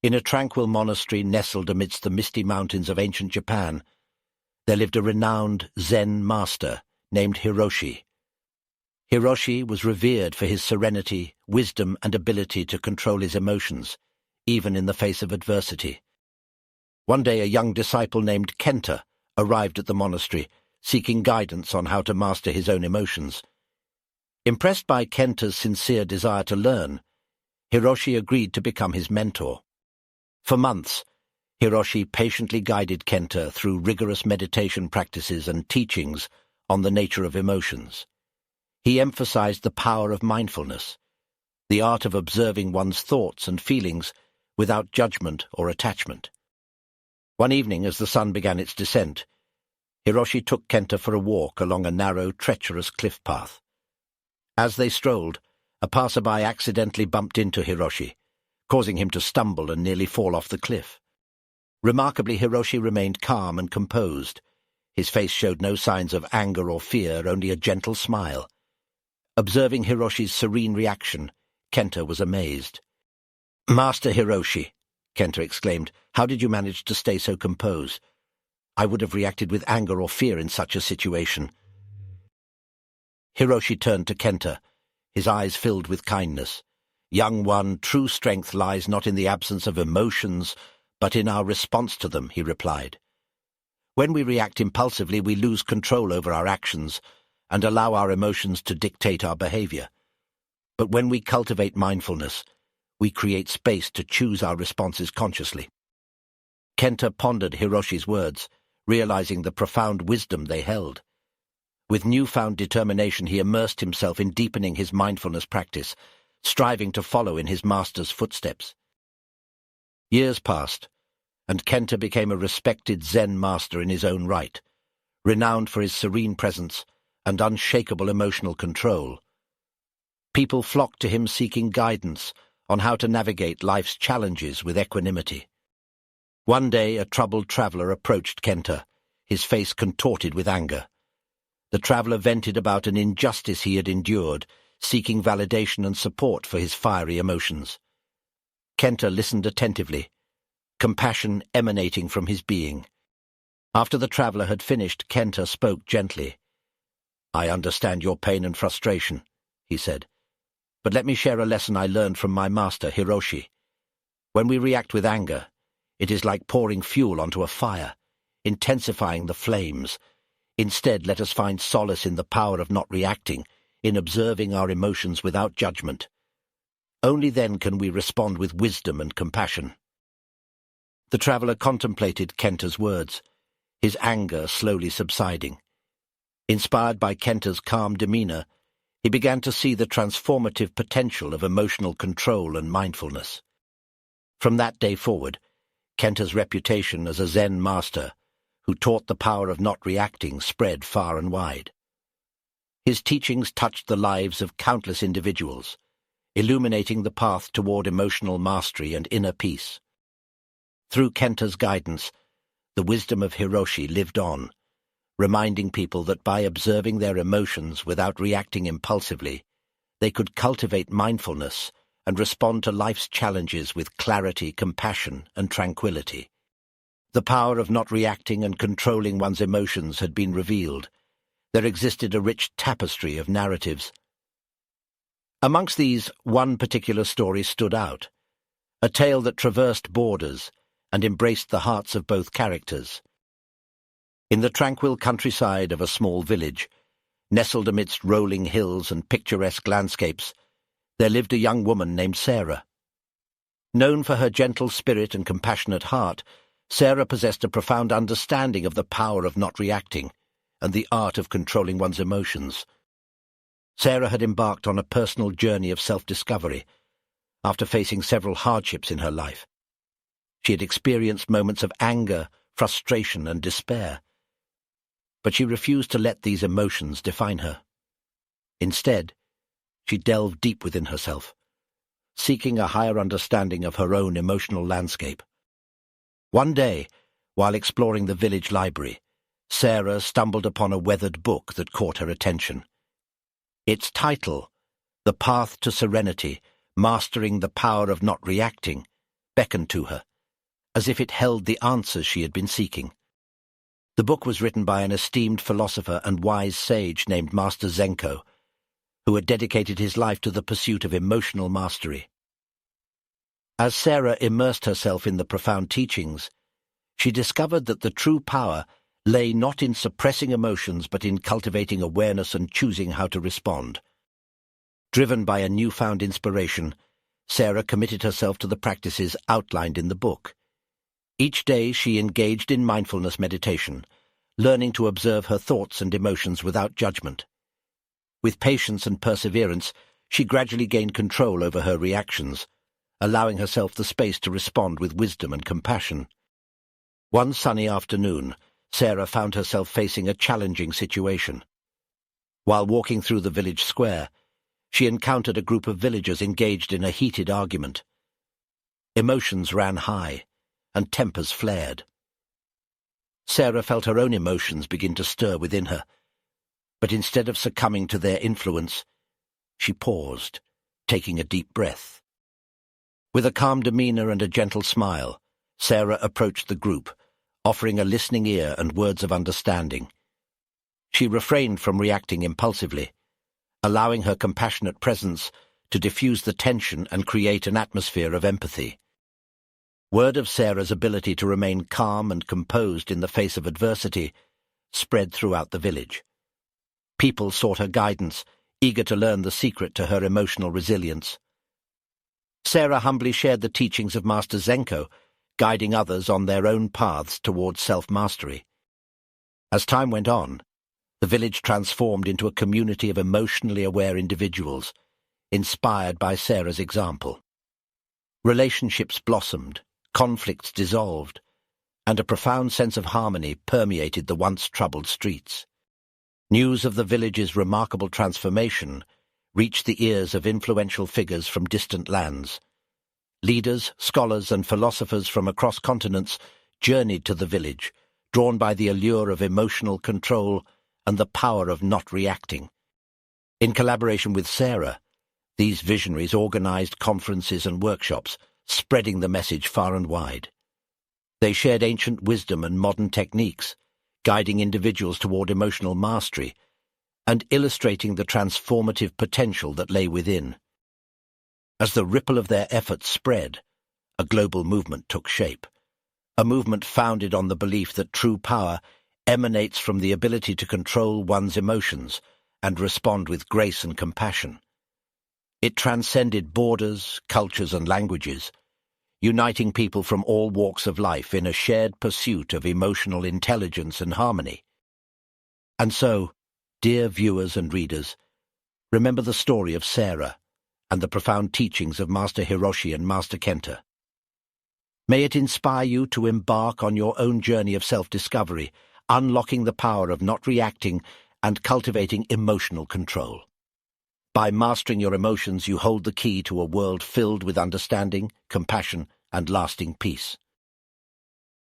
In a tranquil monastery nestled amidst the misty mountains of ancient Japan, there lived a renowned Zen master named Hiroshi. Hiroshi was revered for his serenity, wisdom, and ability to control his emotions, even in the face of adversity. One day a young disciple named Kenta arrived at the monastery, seeking guidance on how to master his own emotions. Impressed by Kenta's sincere desire to learn, Hiroshi agreed to become his mentor. For months, Hiroshi patiently guided Kenta through rigorous meditation practices and teachings on the nature of emotions. He emphasized the power of mindfulness, the art of observing one's thoughts and feelings without judgment or attachment. One evening, as the sun began its descent, Hiroshi took Kenta for a walk along a narrow, treacherous cliff path. As they strolled, a passerby accidentally bumped into Hiroshi, causing him to stumble and nearly fall off the cliff. Remarkably, Hiroshi remained calm and composed. His face showed no signs of anger or fear, only a gentle smile. Observing Hiroshi's serene reaction, Kenta was amazed. "Master Hiroshi," Kenta exclaimed, "how did you manage to stay so composed? I would have reacted with anger or fear in such a situation." Hiroshi turned to Kenta, his eyes filled with kindness. "Young one, true strength lies not in the absence of emotions, but in our response to them," he replied. "When we react impulsively, we lose control over our actions and allow our emotions to dictate our behavior. But when we cultivate mindfulness, we create space to choose our responses consciously." Kenta pondered Hiroshi's words, realizing the profound wisdom they held. With newfound determination, he immersed himself in deepening his mindfulness practice, striving to follow in his master's footsteps. Years passed, and Kenta became a respected Zen master in his own right, renowned for his serene presence and unshakable emotional control. People flocked to him seeking guidance on how to navigate life's challenges with equanimity. One day a troubled traveler approached Kenta, his face contorted with anger. The traveler vented about an injustice he had endured, seeking validation and support for his fiery emotions. Kenta listened attentively, compassion emanating from his being. After the traveler had finished, Kenta spoke gently. "I understand your pain and frustration," he said, "but let me share a lesson I learned from my master, Hiroshi. When we react with anger, it is like pouring fuel onto a fire, intensifying the flames. Instead, let us find solace in the power of not reacting, in observing our emotions without judgment. Only then can we respond with wisdom and compassion." The traveler contemplated Kenta's words, his anger slowly subsiding. Inspired by Kenta's calm demeanor, he began to see the transformative potential of emotional control and mindfulness. From that day forward, Kenta's reputation as a Zen master, who taught the power of not reacting, spread far and wide. His teachings touched the lives of countless individuals, illuminating the path toward emotional mastery and inner peace. Through Kenta's guidance, the wisdom of Hiroshi lived on, reminding people that by observing their emotions without reacting impulsively, they could cultivate mindfulness and respond to life's challenges with clarity, compassion, and tranquility. The power of not reacting and controlling one's emotions had been revealed. There existed a rich tapestry of narratives. Amongst these, one particular story stood out, a tale that traversed borders and embraced the hearts of both characters. In the tranquil countryside of a small village, nestled amidst rolling hills and picturesque landscapes, there lived a young woman named Sarah. Known for her gentle spirit and compassionate heart, Sarah possessed a profound understanding of the power of not reacting and the art of controlling one's emotions. Sarah had embarked on a personal journey of self-discovery after facing several hardships in her life. She had experienced moments of anger, frustration, and despair, but she refused to let these emotions define her. Instead, she delved deep within herself, seeking a higher understanding of her own emotional landscape. One day, while exploring the village library, Sarah stumbled upon a weathered book that caught her attention. Its title, The Path to Serenity, Mastering the Power of Not Reacting, beckoned to her, as if it held the answers she had been seeking. The book was written by an esteemed philosopher and wise sage named Master Zenko, who had dedicated his life to the pursuit of emotional mastery. As Sarah immersed herself in the profound teachings, she discovered that the true power lay not in suppressing emotions but in cultivating awareness and choosing how to respond. Driven by a newfound inspiration, Sarah committed herself to the practices outlined in the book. Each day she engaged in mindfulness meditation, learning to observe her thoughts and emotions without judgment. With patience and perseverance, she gradually gained control over her reactions, allowing herself the space to respond with wisdom and compassion. One sunny afternoon, Sarah found herself facing a challenging situation. While walking through the village square, she encountered a group of villagers engaged in a heated argument. Emotions ran high, and tempers flared. Sarah felt her own emotions begin to stir within her, but instead of succumbing to their influence, she paused, taking a deep breath. With a calm demeanor and a gentle smile, Sarah approached the group, offering a listening ear and words of understanding. She refrained from reacting impulsively, allowing her compassionate presence to diffuse the tension and create an atmosphere of empathy. Word of Sarah's ability to remain calm and composed in the face of adversity spread throughout the village. People sought her guidance, eager to learn the secret to her emotional resilience. Sarah humbly shared the teachings of Master Zenko, guiding others on their own paths towards self-mastery. As time went on, the village transformed into a community of emotionally aware individuals, inspired by Sarah's example. Relationships blossomed, conflicts dissolved, and a profound sense of harmony permeated the once troubled streets. News of the village's remarkable transformation reached the ears of influential figures from distant lands. Leaders, scholars, and philosophers from across continents journeyed to the village, drawn by the allure of emotional control and the power of not reacting. In collaboration with Sarah, these visionaries organized conferences and workshops, spreading the message far and wide. They shared ancient wisdom and modern techniques, guiding individuals toward emotional mastery and illustrating the transformative potential that lay within. As the ripple of their efforts spread, a global movement took shape, a movement founded on the belief that true power emanates from the ability to control one's emotions and respond with grace and compassion. It transcended borders, cultures, and languages, uniting people from all walks of life in a shared pursuit of emotional intelligence and harmony. And so, dear viewers and readers, remember the story of Sarah and the profound teachings of Master Hiroshi and Master Kenta. May it inspire you to embark on your own journey of self-discovery, unlocking the power of not reacting and cultivating emotional control. By mastering your emotions, you hold the key to a world filled with understanding, compassion, and lasting peace.